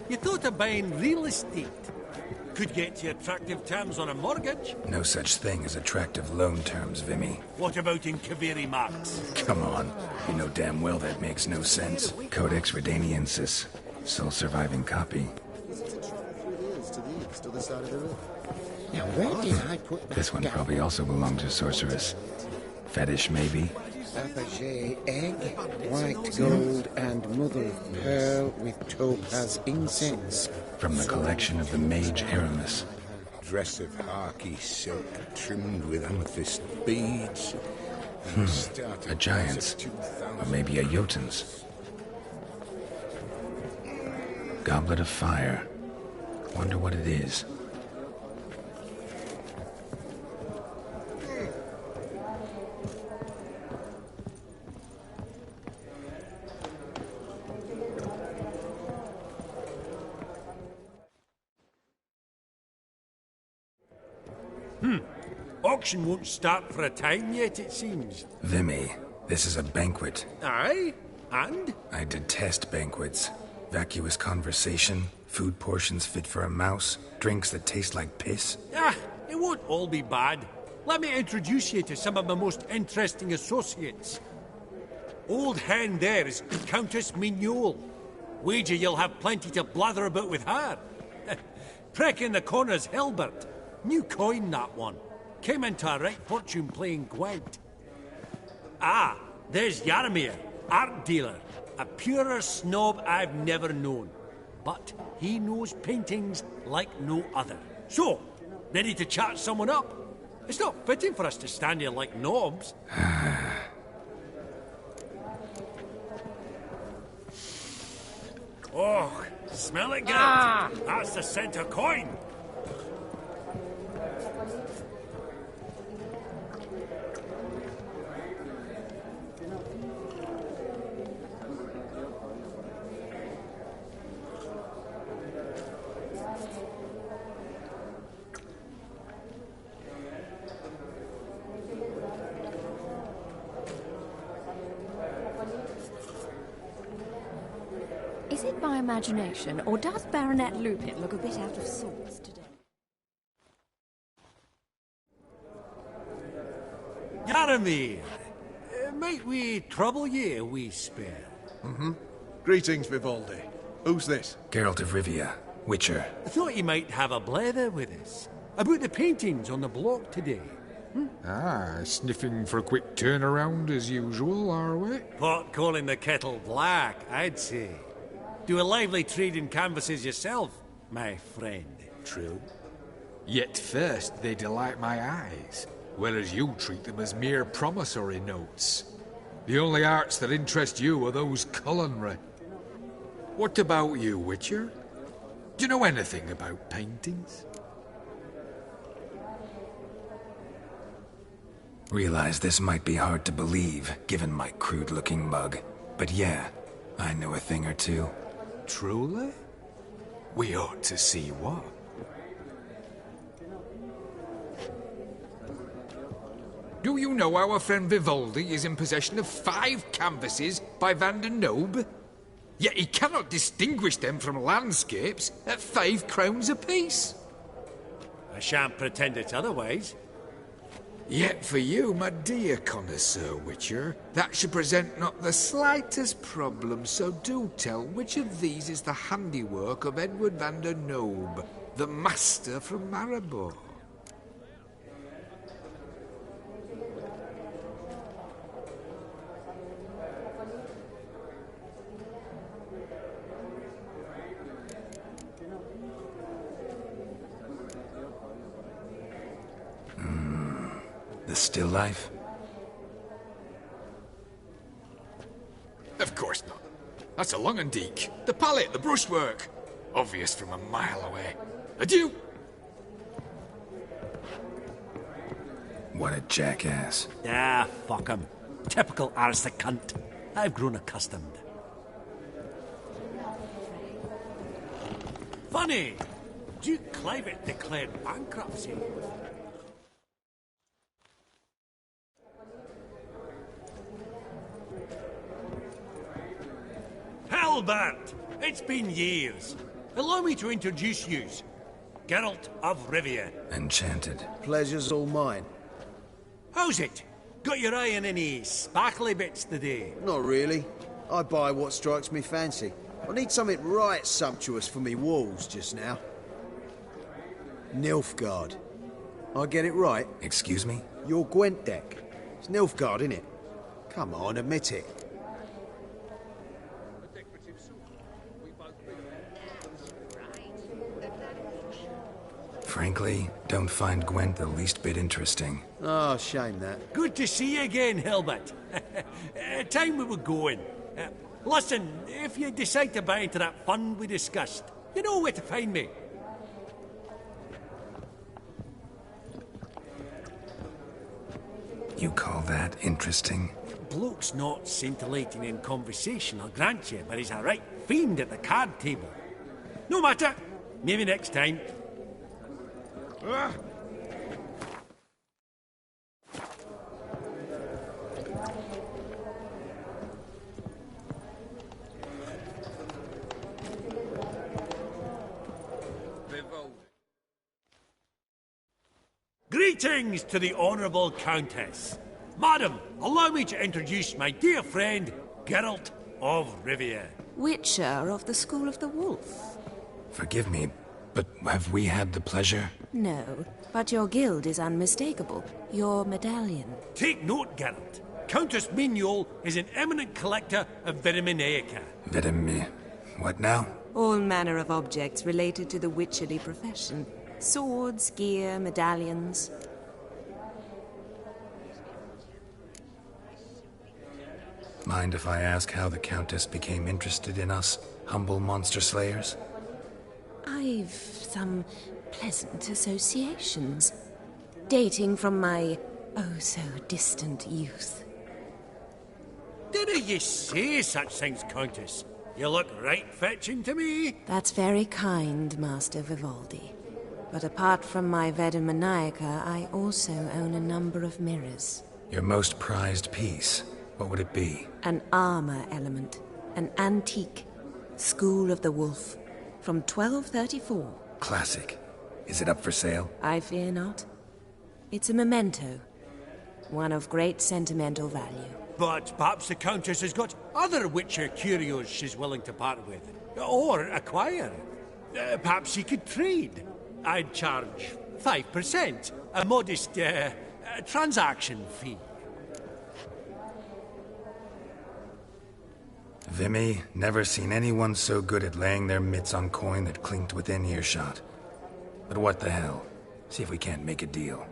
You thought of buying real estate. Could get you attractive terms on a mortgage. No such thing as attractive loan terms, Vimy. What about in Kaveri Marks? Come on. You know damn well that makes no sense. Codex Redaniensis. Sole surviving copy. Now, where did I put that? This one probably also belonged to Sorceress. Fetish, maybe? Fabergé egg, white gold, and mother of pearl with topaz incense. From the collection of the Mage Aramis. Dress of harky silk trimmed with amethyst beads. A giant's. Or maybe a Jotun's. Goblet of fire. Wonder what it is. Auction won't start for a time yet, it seems. Vimy, this is a banquet. Aye? And? I detest banquets. Vacuous conversation, food portions fit for a mouse, drinks that taste like piss. Ah, it won't all be bad. Let me introduce you to some of my most interesting associates. Old hen there is Countess Mignole. Wager you'll have plenty to blather about with her. Prick in the corner's Hilbert. New coin, that one. Came into a right fortune playing Gwent. Ah, there's Yarmir, art dealer. A purer snob I've never known. But he knows paintings like no other. So, ready to chat someone up? It's not fitting for us to stand here like knobs. Oh, smell it, Geralt. That's the center coin. Is it my imagination, or does Baronet Lupin look a bit out of sorts today? Yaramir, might we trouble ye a wee spell? Greetings, Vivaldi. Who's this? Geralt of Rivia, Witcher. I thought you might have a blether with us. About the paintings on the block today. Sniffing for a quick turnaround as usual, are we? Pot calling the kettle black, I'd say. Do a lively trade in canvases yourself, my friend. True. Yet first they delight my eyes, whereas you treat them as mere promissory notes. The only arts that interest you are those culinary. What about you, Witcher? Do you know anything about paintings? Realize this might be hard to believe, given my crude-looking mug. But yeah, I know a thing or two. Truly? We ought to see what. Do you know our friend Vivaldi is in possession of 5 canvases by Van der Nobe? Yet he cannot distinguish them from landscapes at 5 crowns apiece. I shan't pretend it's otherwise. Yet for you, my dear connoisseur Witcher, that should present not the slightest problem, so do tell which of these is the handiwork of Edward van der Nobe, the master from Maribor. The still life? Of course not. That's a Longendeek. The palette, the brushwork. Obvious from a mile away. Adieu! What a jackass. Ah, fuck him. Typical aristocrat. I've grown accustomed. Funny! Duke Clivet declared bankruptcy. Albert! It's been years. Allow me to introduce yous. Geralt of Rivia. Enchanted. Pleasure's all mine. How's it? Got your eye on any sparkly bits today? Not really. I buy what strikes me fancy. I need something right sumptuous for me walls just now. Nilfgaard. I get it right? Excuse me? Your Gwent deck. It's Nilfgaard, innit? Come on, admit it. Frankly, don't find Gwent the least bit interesting. Oh, shame that. Good to see you again, Hilbert. Time we were going. Listen, if you decide to buy into that fund we discussed, you know where to find me. You call that interesting? Bloke's not scintillating in conversation, I'll grant you, but he's a right fiend at the card table. No matter. Maybe next time. Greetings to the Honourable Countess. Madam, allow me to introduce my dear friend, Geralt of Rivia. Witcher of the School of the Wolf. Forgive me, but have we had the pleasure? No, but your guild is unmistakable. Your medallion. Take note, Geralt. Countess Mignol is an eminent collector of Vitaminaica. What now? All manner of objects related to the witcherly profession. Swords, gear, medallions. Mind if I ask how the Countess became interested in us, humble monster slayers? I've some pleasant associations, dating from my oh-so-distant youth. Didn't you say such things, Countess? You look right fetching to me. That's very kind, Master Vivaldi. But apart from my Vitaminaica, I also own a number of mirrors. Your most prized piece, what would it be? An armor element, an antique, School of the Wolf, from 1234. Classic. Is it up for sale? I fear not. It's a memento, one of great sentimental value. But perhaps the Countess has got other Witcher curios she's willing to part with. Or acquire. Perhaps she could trade. I'd charge 5%, a modest transaction fee. Vimy, never seen anyone so good at laying their mitts on coin that clinked within earshot. But what the hell? See if we can't make a deal.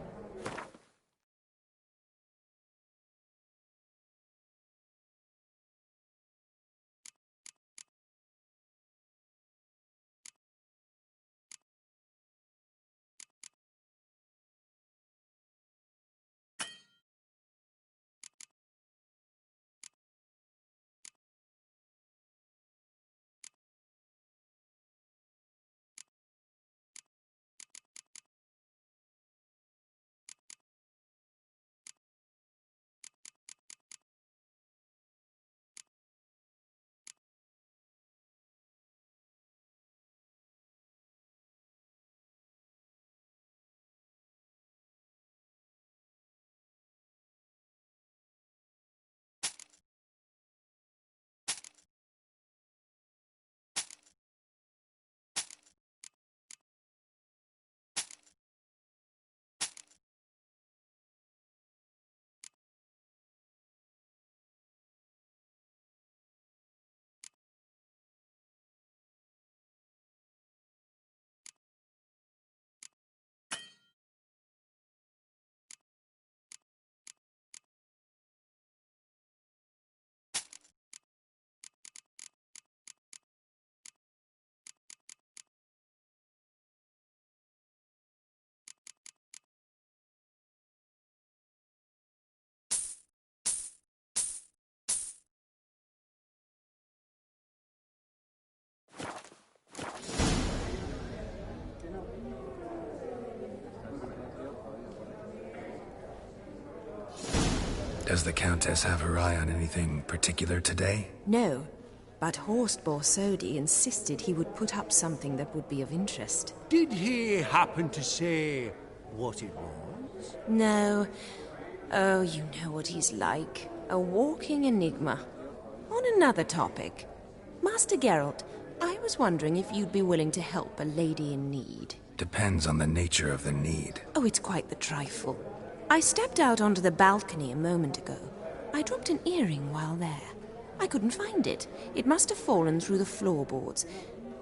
Does the Countess have her eye on anything particular today? No, But Horst Borsodi insisted he would put up something that would be of interest. Did he happen to say what it was? No. Oh, you know what he's like. A walking enigma. On another topic. Master Geralt, I was wondering if you'd be willing to help a lady in need. Depends on the nature of the need. Oh, it's quite the trifle. I stepped out onto the balcony a moment ago. I dropped an earring while there. I couldn't find it. It must have fallen through the floorboards.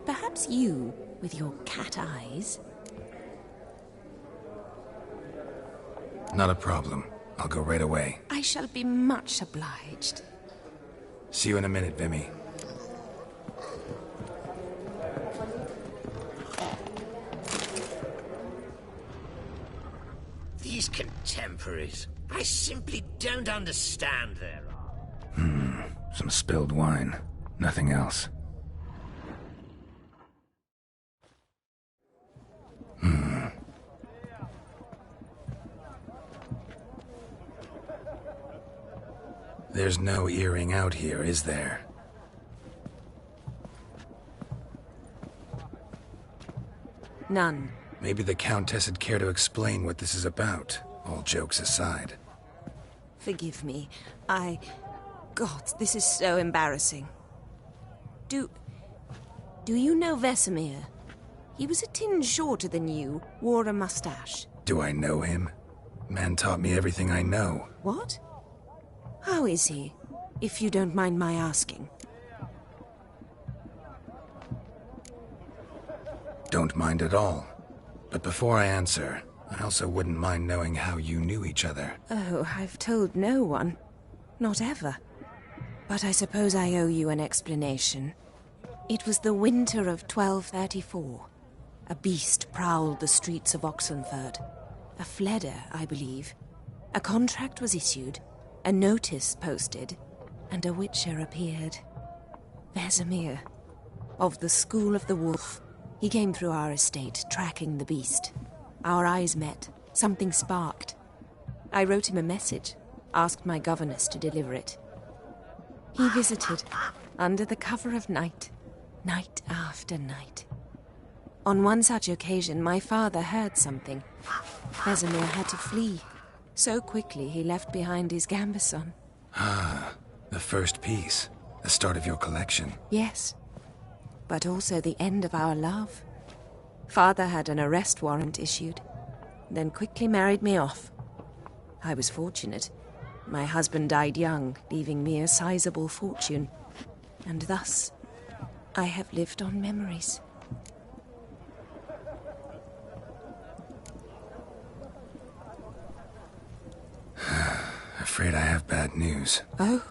Perhaps you, with your cat eyes... Not a problem. I'll go right away. I shall be much obliged. See you in a minute, Vimy. These contemporaries, I simply don't understand their art. Some spilled wine. Nothing else. There's no earring out here, is there? None. Maybe the Countess would care to explain what this is about, all jokes aside. Forgive me. God, this is so embarrassing. Do you know Vesemir? He was a tinge shorter than you, wore a mustache. Do I know him? Man taught me everything I know. What? How is he, if you don't mind my asking? Don't mind at all. But before I answer, I also wouldn't mind knowing how you knew each other. Oh, I've told no one. Not ever. But I suppose I owe you an explanation. It was the winter of 1234. A beast prowled the streets of Oxenford. A Fleder, I believe. A contract was issued, a notice posted, and a witcher appeared. Vesemir, of the School of the Wolf. He came through our estate, tracking the beast. Our eyes met. Something sparked. I wrote him a message, asked my governess to deliver it. He visited, under the cover of night, night after night. On one such occasion, my father heard something. Vesemir had to flee. So quickly, he left behind his gambeson. Ah, the first piece. The start of your collection. Yes, but also the end of our love. Father had an arrest warrant issued, then quickly married me off. I was fortunate. My husband died young, leaving me a sizable fortune. And thus, I have lived on memories. Afraid I have bad news. Oh?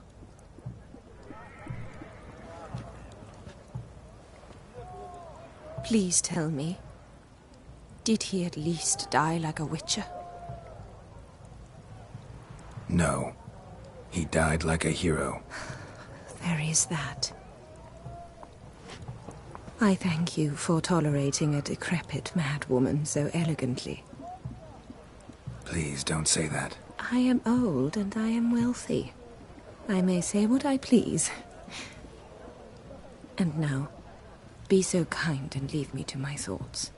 Please tell me, did he at least die like a witcher? No. He died like a hero. There is that. I thank you for tolerating a decrepit madwoman so elegantly. Please don't say that. I am old and I am wealthy. I may say what I please. And now, be so kind and leave me to my thoughts.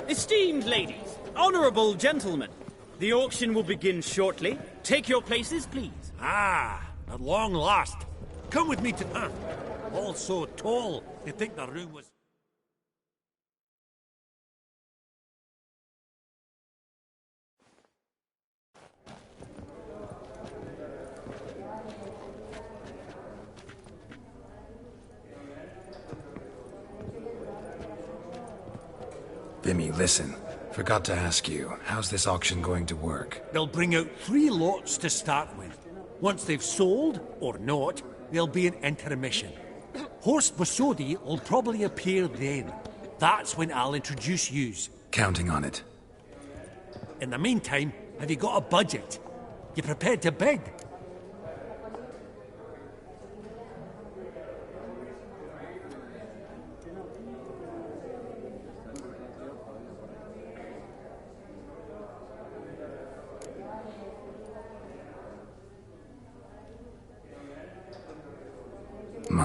Esteemed ladies, honorable gentlemen, the auction will begin shortly. Take your places, please. Ah, at long last. Come with me to... all so tall, you'd think the room was... Vimy, listen. Forgot to ask you, how's this auction going to work? They'll bring out 3 lots to start with. Once they've sold, or not, there'll be an intermission. Horst Borsodi will probably appear then. That's when I'll introduce yous. Counting on it. In the meantime, have you got a budget? You prepared to bid?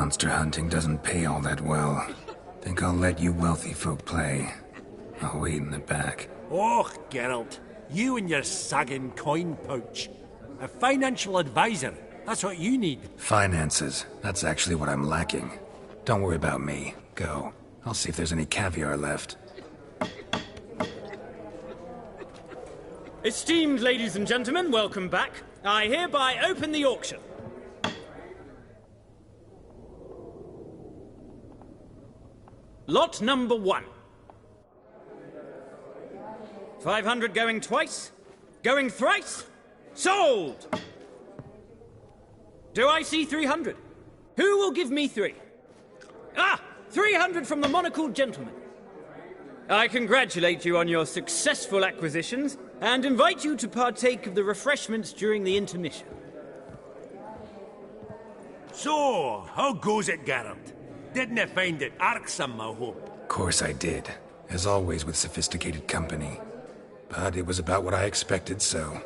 Monster hunting doesn't pay all that well. Think I'll let you wealthy folk play. I'll wait in the back. Oh, Geralt, you and your sagging coin pouch. A financial advisor, that's what you need. Finances, that's actually what I'm lacking. Don't worry about me. Go. I'll see if there's any caviar left. Esteemed ladies and gentlemen, welcome back. I hereby open the auction. Lot number 1. 500 going twice? Going thrice? Sold! Do I see 300? Who will give me 3? 300 from the monocled gentleman. I congratulate you on your successful acquisitions and invite you to partake of the refreshments during the intermission. So, how goes it, Geralt? Didn't you find it irksome, I hope? Of course I did. As always with sophisticated company. But it was about what I expected, so...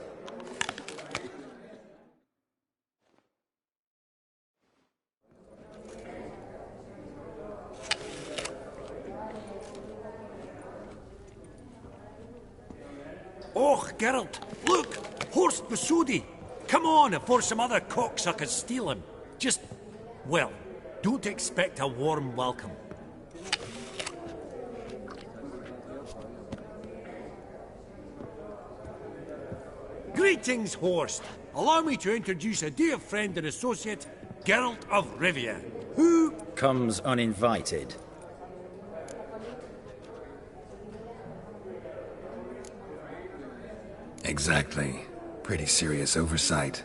Oh, Geralt, look! Horst Besudi! Come on, before some other cocksuckers steal him. Just, well, don't expect a warm welcome. Greetings, Horst. Allow me to introduce a dear friend and associate, Geralt of Rivia, who... comes uninvited. Exactly. Pretty serious oversight.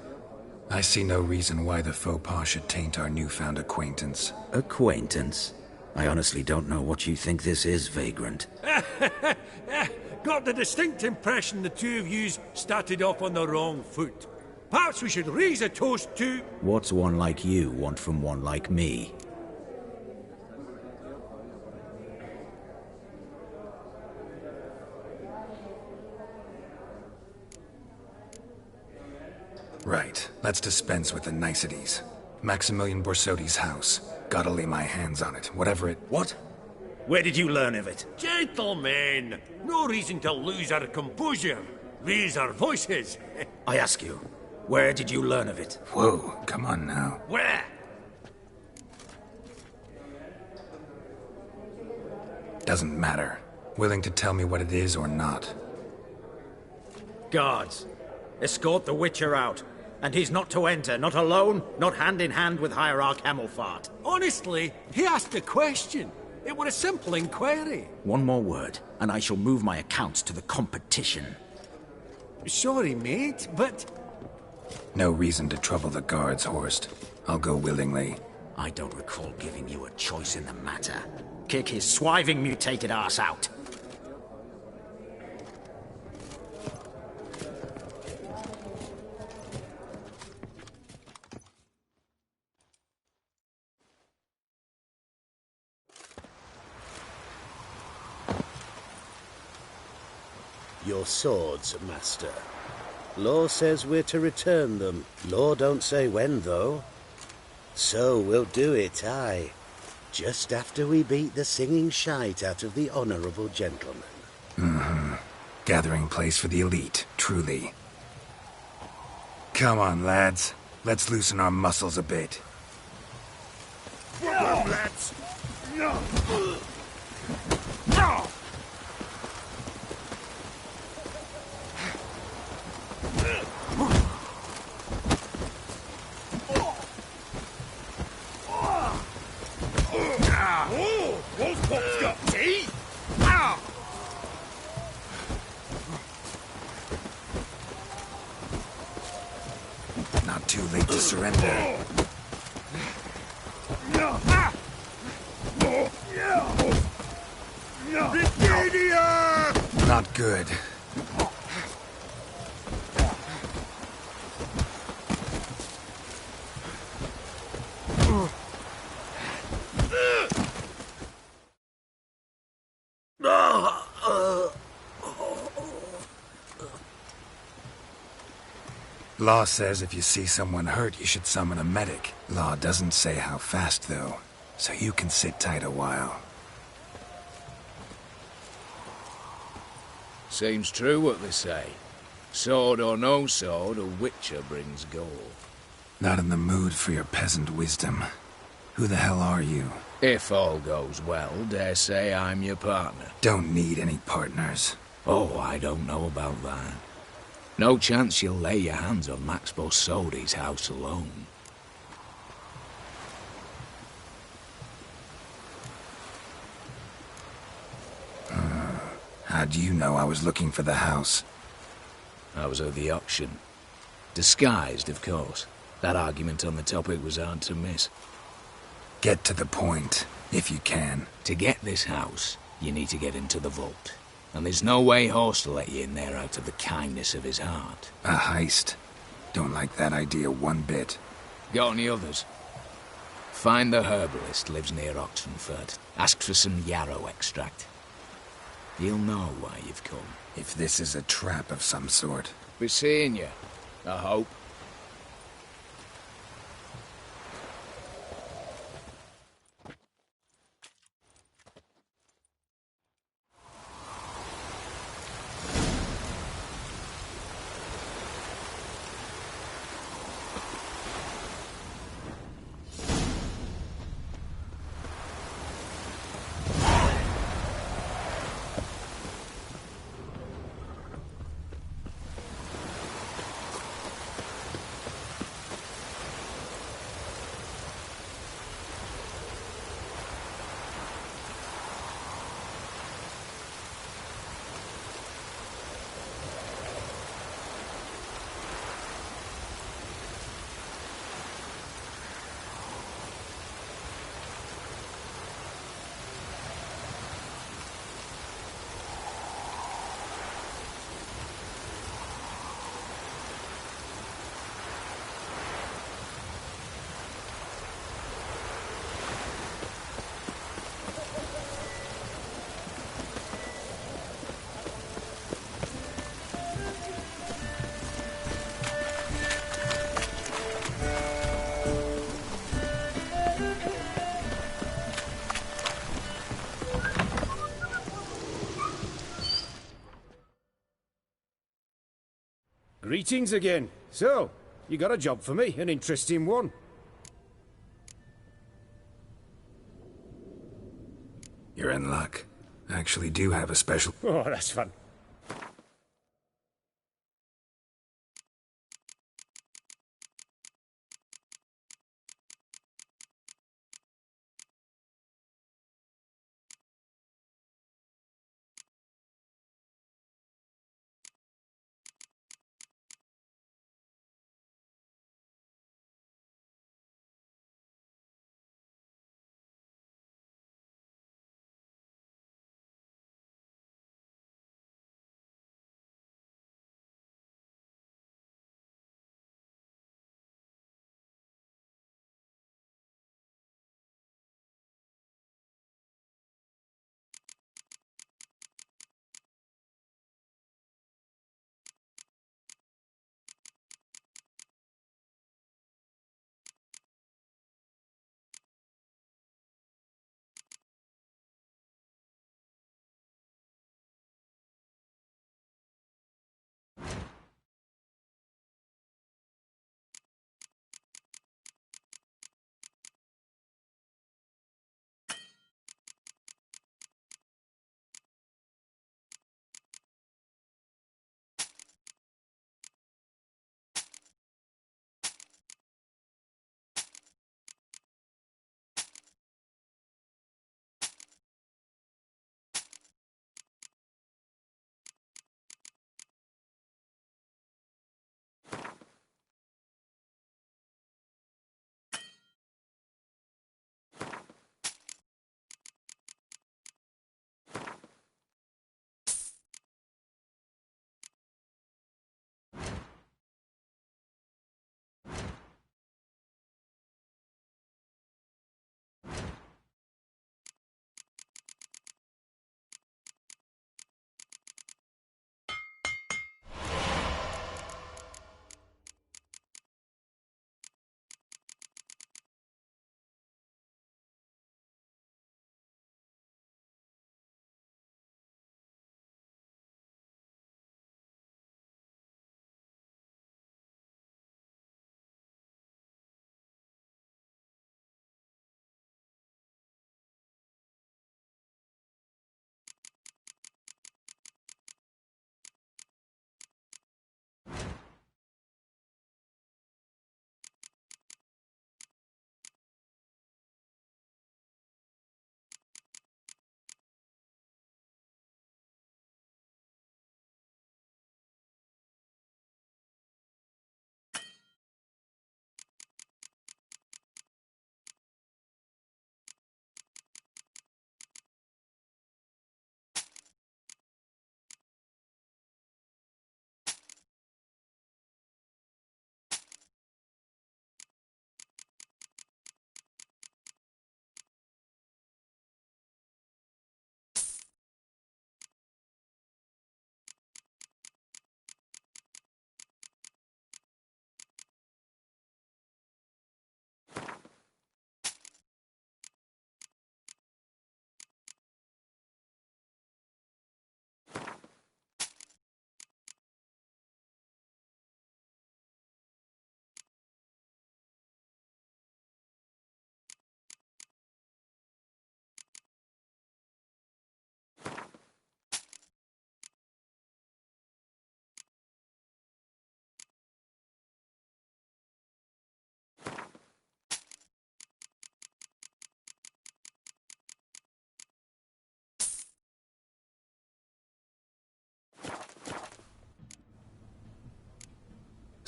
I see no reason why the faux pas should taint our newfound acquaintance. Acquaintance? I honestly don't know what you think this is, Vagrant. Got the distinct impression the two of yous started off on the wrong foot. Perhaps we should raise a toast to... What's one like you want from one like me? Right. Let's dispense with the niceties. Maximilian Borsodi's house. Gotta lay my hands on it, whatever it... What? Where did you learn of it? Gentlemen, no reason to lose our composure. Raise our voices. I ask you, where did you learn of it? Whoa, come on now. Where? Doesn't matter. Willing to tell me what it is or not. Guards, escort the Witcher out. And he's not to enter, not alone, not hand in hand with Hierarch Hamilfart. Honestly, he asked a question. It were a simple inquiry. One more word, and I shall move my accounts to the competition. Sorry, mate, but... No reason to trouble the guards, Horst. I'll go willingly. I don't recall giving you a choice in the matter. Kick his swiving mutated ass out. Your swords, master. Law says we're to return them. Law don't say when, though. So we'll do it, aye. Just after we beat the singing shite out of the honourable gentleman. Mm-hmm. Gathering place for the elite, truly. Come on, lads. Let's loosen our muscles a bit. Come, lads. Wolfpop's got teeth! Not too late to surrender. Not good. Law says if you see someone hurt, you should summon a medic. Law doesn't say how fast, though, so you can sit tight a while. Seems true what they say. Sword or no sword, a witcher brings gold. Not in the mood for your peasant wisdom. Who the hell are you? If all goes well, dare say I'm your partner. Don't need any partners. Oh, I don't know about that. No chance you'll lay your hands on Max Bossodi's house alone. How do you know I was looking for the house? I was at the auction. Disguised, of course. That argument on the topic was hard to miss. Get to the point, if you can. To get this house, you need to get into the vault. And there's no way Horst will let you in there out of the kindness of his heart. A heist? Don't like that idea one bit. Got any others? Find the herbalist, lives near Oxenford. Ask for some yarrow extract. He'll know why you've come. If this is a trap of some sort. Be seeing you, I hope. Greetings again. So, you got a job for me, an interesting one. You're in luck. I actually do have a special... Oh, that's fun.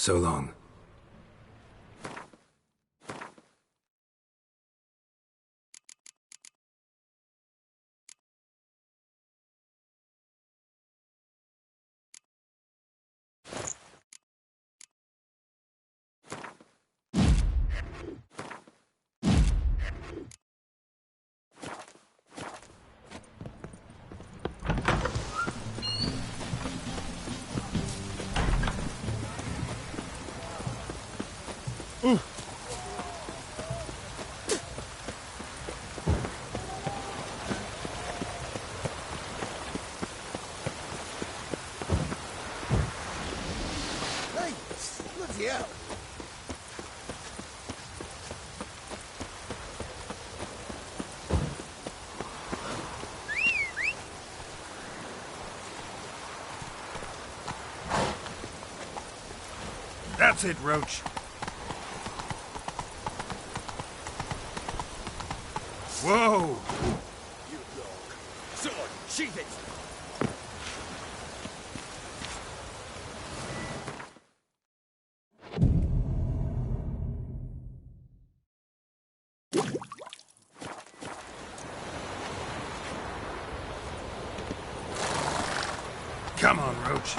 So long. Hey, bloody hell. That's it, Roach. Whoa! You dog. Sword, sheath it! Come on, Roach.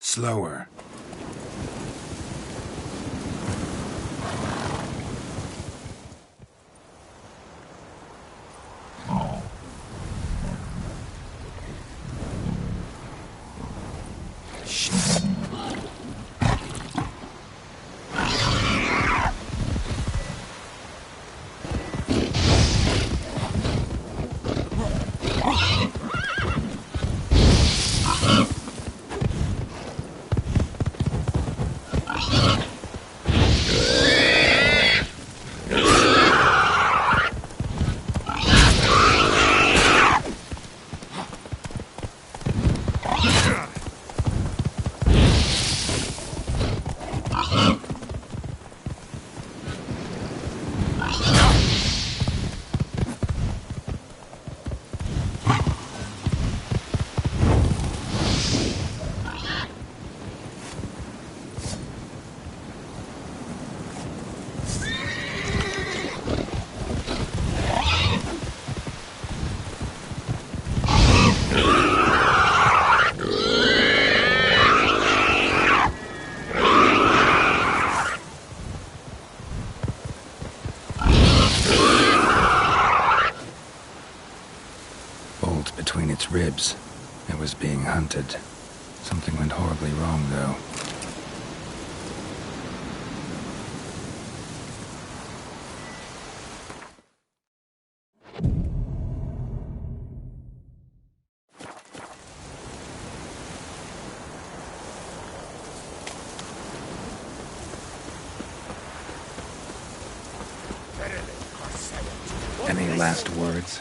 Slower. Between its ribs. It was being hunted. Something went horribly wrong, though. Any last words?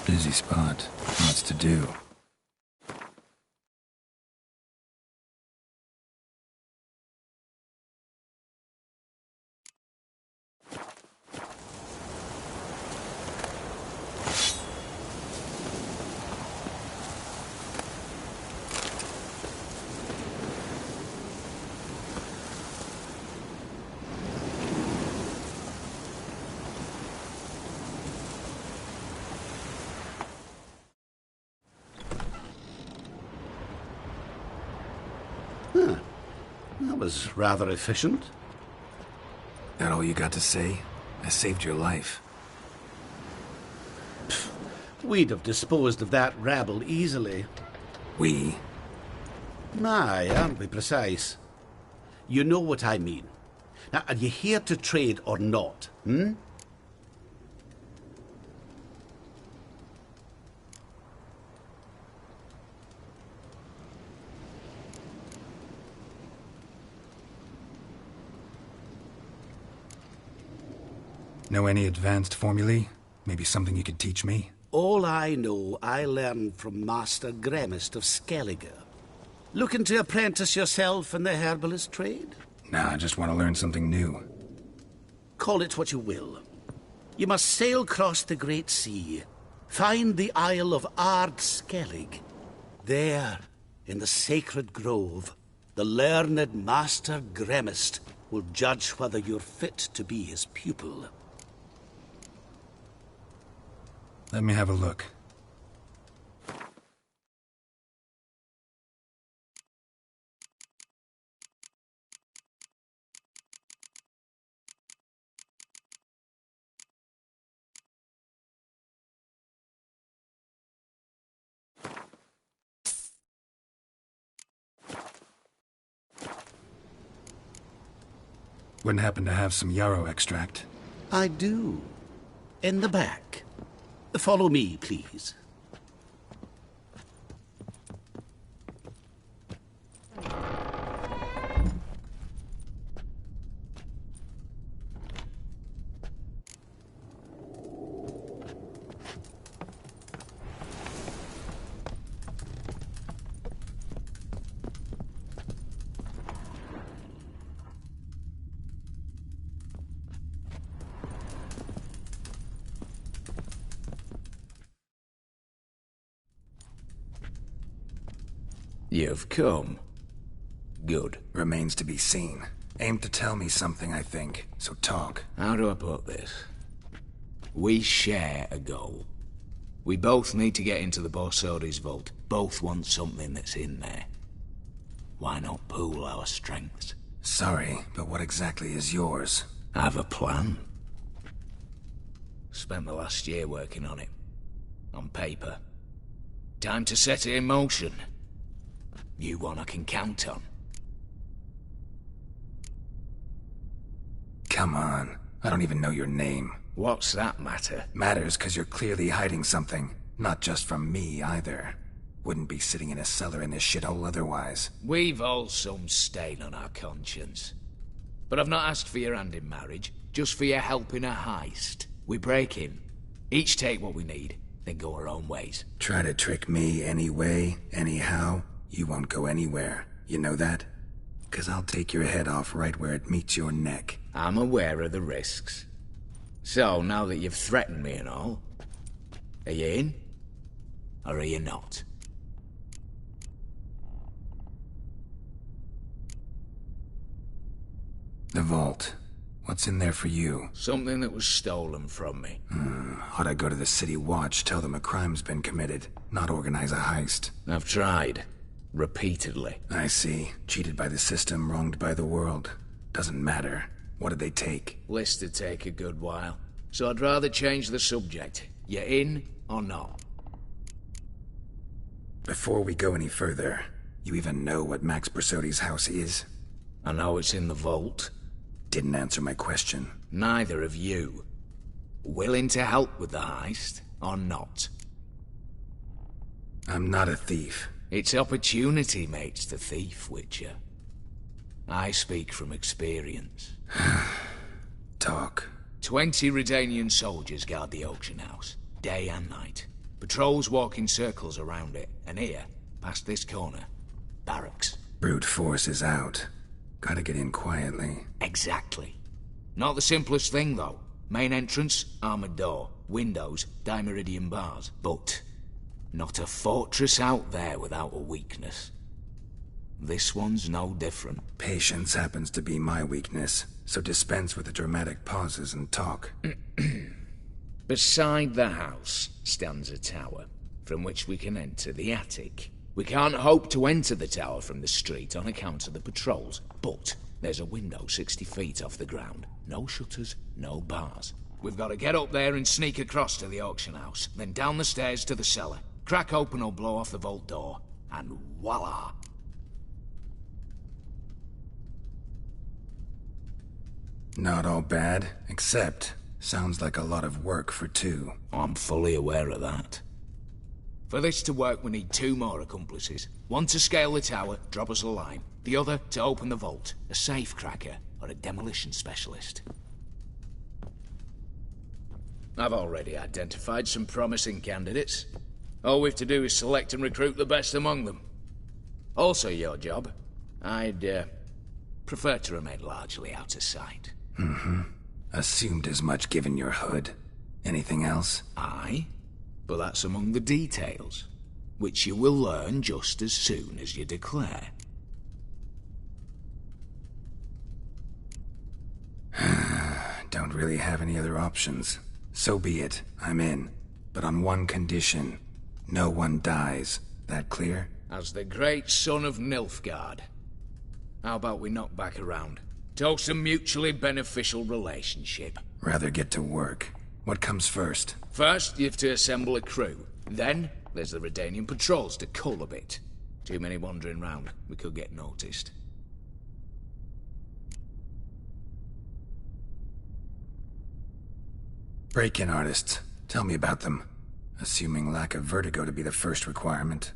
Busy spot. Lots to do. That was rather efficient. That all you got to say? I saved your life. We'd have disposed of that rabble easily. We? Aye, aren't we precise? You know what I mean. Now, are you here to trade or not, hmm? Know any advanced formulae? Maybe something you could teach me? All I know, I learned from Master Gremist of Skellige. Looking to apprentice yourself in the herbalist trade? Nah, I just want to learn something new. Call it what you will. You must sail across the Great Sea, find the Isle of Ard Skellig. There, in the sacred grove, the learned Master Gremist will judge whether you're fit to be his pupil. Let me have a look. Wouldn't happen to have some yarrow extract? I do. In the back. Follow me, please. You've come. Good. Remains to be seen. Aim to tell me something, I think. So talk. How do I put this? We share a goal. We both need to get into the Borsodi's vault. Both want something that's in there. Why not pool our strengths? Sorry, but what exactly is yours? I have a plan. Spent the last year working on it. On paper. Time to set it in motion. You one I can count on. Come on. I don't even know your name. What's that matter? Matters because you're clearly hiding something. Not just from me, either. Wouldn't be sitting in a cellar in this shithole otherwise. We've all some stain on our conscience. But I've not asked for your hand in marriage, just for your help in a heist. We break in, each take what we need, then go our own ways. Try to trick me anyway, anyhow, you won't go anywhere. You know that? 'Cause I'll take your head off right where it meets your neck. I'm aware of the risks. So, now that you've threatened me and all, are you in? Or are you not? The vault. What's in there for you? Something that was stolen from me. Ought I go to the city watch, tell them a crime's been committed, not organize a heist? I've tried. Repeatedly. I see. Cheated by the system, wronged by the world. Doesn't matter. What did they take? List would take a good while. So I'd rather change the subject. You in or not? Before we go any further, you even know what Max Brusodi's house is? I know it's in the vault. Didn't answer my question. Neither of you. Willing to help with the heist, or not? I'm not a thief. It's opportunity makes the thief, Witcher. I speak from experience. Talk. 20 Redanian soldiers guard the auction house, day and night. Patrols walk in circles around it, and here, past this corner, barracks. Brute force is out. Gotta get in quietly. Exactly. Not the simplest thing, though. Main entrance, armored door. Windows, dimeridian bars. But not a fortress out there without a weakness. This one's no different. Patience happens to be my weakness, so dispense with the dramatic pauses and talk. Beside the house stands a tower, from which we can enter the attic. We can't hope to enter the tower from the street on account of the patrols, but there's a window 60 feet off the ground. No shutters, no bars. We've got to get up there and sneak across to the auction house, then down the stairs to the cellar, crack open or blow off the vault door, and voila! Not all bad, except sounds like a lot of work for two. I'm fully aware of that. For this to work, we need 2 more accomplices. One to scale the tower, drop us a line. The other to open the vault, a safe cracker or a demolition specialist. I've already identified some promising candidates. All we've to do is select and recruit the best among them. Also your job. I'd prefer to remain largely out of sight. Mm-hmm. Assumed as much given your hood. Anything else? Aye. But that's among the details, which you will learn just as soon as you declare. Don't really have any other options. So be it, I'm in. But on one condition. No one dies. That clear? As the great son of Nilfgaard. How about we knock back around? Toast a mutually beneficial relationship. Rather get to work. What comes first? First, you have to assemble a crew. Then, there's the Redanian patrols to cull a bit. Too many wandering round. We could get noticed. Break-in artists. Tell me about them. Assuming lack of vertigo to be the first requirement.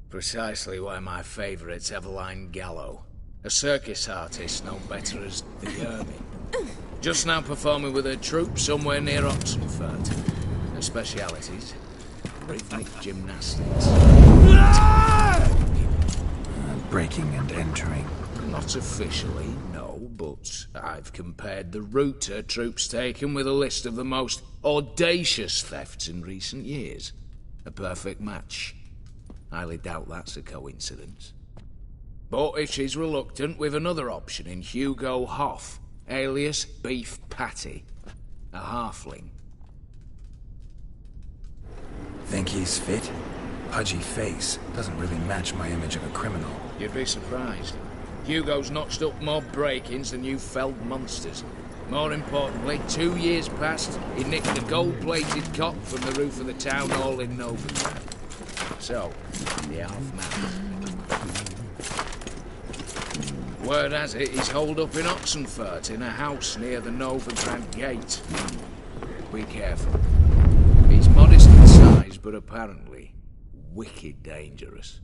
Precisely why my favourite's Eveline Gallo. A circus artist known better as the Ermine. Just now performing with her troupe somewhere near Oxenfurt. Her specialities? Rhythmic gymnastics. Breaking and entering. Not officially, no, but I've compared the route her troope's taken with a list of the most audacious thefts in recent years. A perfect match. Highly doubt that's a coincidence. But if she's reluctant, we've another option in Hugo Hoff, alias Beef Patty. A halfling. Think he's fit? Pudgy face. Doesn't really match my image of a criminal. You'd be surprised. Hugo's notched up more break-ins than you felled monsters. More importantly, 2 years past, he nicked a gold-plated cop from the roof of the town hall in Novigrad. So, the half-man. Word has it, he's holed up in Oxenfurt in a house near the Novigrad gate. Be careful. He's modest in size, but apparently wicked dangerous.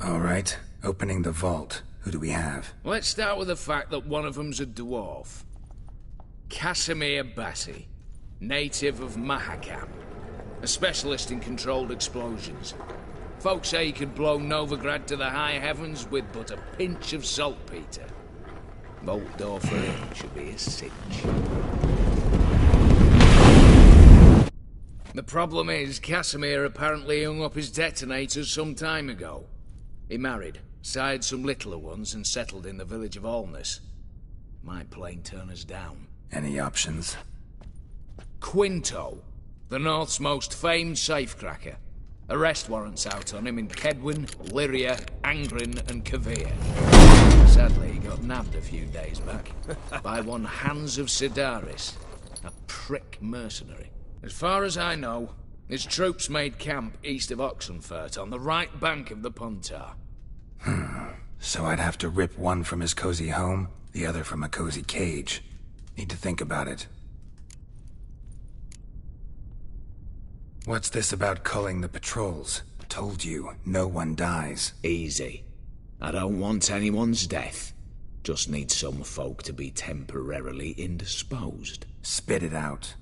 All right, opening the vault. Who do we have? Let's start with the fact that one of them's a dwarf. Casimir Bassi, native of Mahakam. A specialist in controlled explosions. Folks say he could blow Novigrad to the high heavens with but a pinch of saltpeter. Vault door for him should be a cinch. The problem is, Casimir apparently hung up his detonators some time ago. He married, sired some littler ones, and settled in the village of Alness. Might plain turn us down. Any options? Quinto, the North's most famed safecracker. Arrest warrants out on him in Kedwin, Lyria, Angrin, and Kavir. Sadly, he got nabbed a few days back by one Hans of Sidaris, a prick mercenary. As far as I know, his troops made camp east of Oxenfurt on the right bank of the Pontar. So I'd have to rip one from his cozy home, the other from a cozy cage. Need to think about it. What's this about culling the patrols? Told you, no one dies. Easy. I don't want anyone's death. Just need some folk to be temporarily indisposed. Spit it out.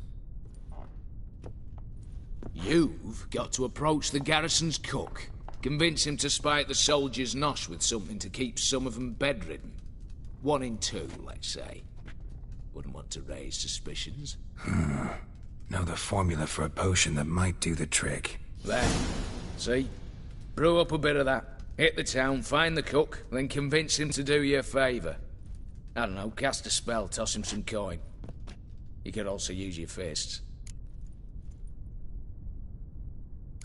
You've got to approach the garrison's cook. Convince him to spike the soldiers' nosh with something to keep some of them bedridden. 1 in 2, let's say. Wouldn't want to raise suspicions. Know the formula for a potion that might do the trick. There. See? Brew up a bit of that. Hit the town, find the cook, then convince him to do you a favour. I don't know, cast a spell, toss him some coin. You could also use your fists.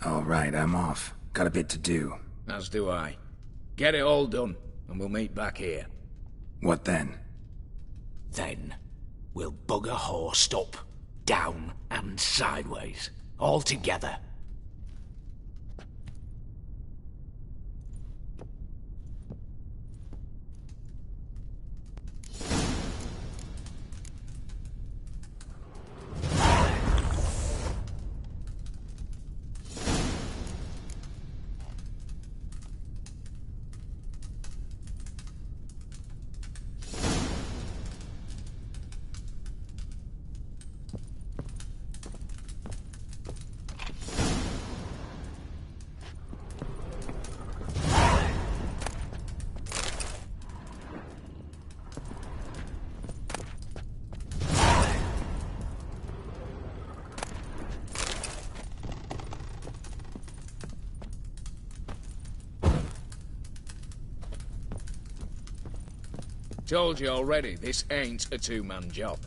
All right, I'm off. Got a bit to do. As do I. Get it all done, and we'll meet back here. What then? Then, we'll bugger horsed up, down, and sideways. All together. Told you already, this ain't a two-man job.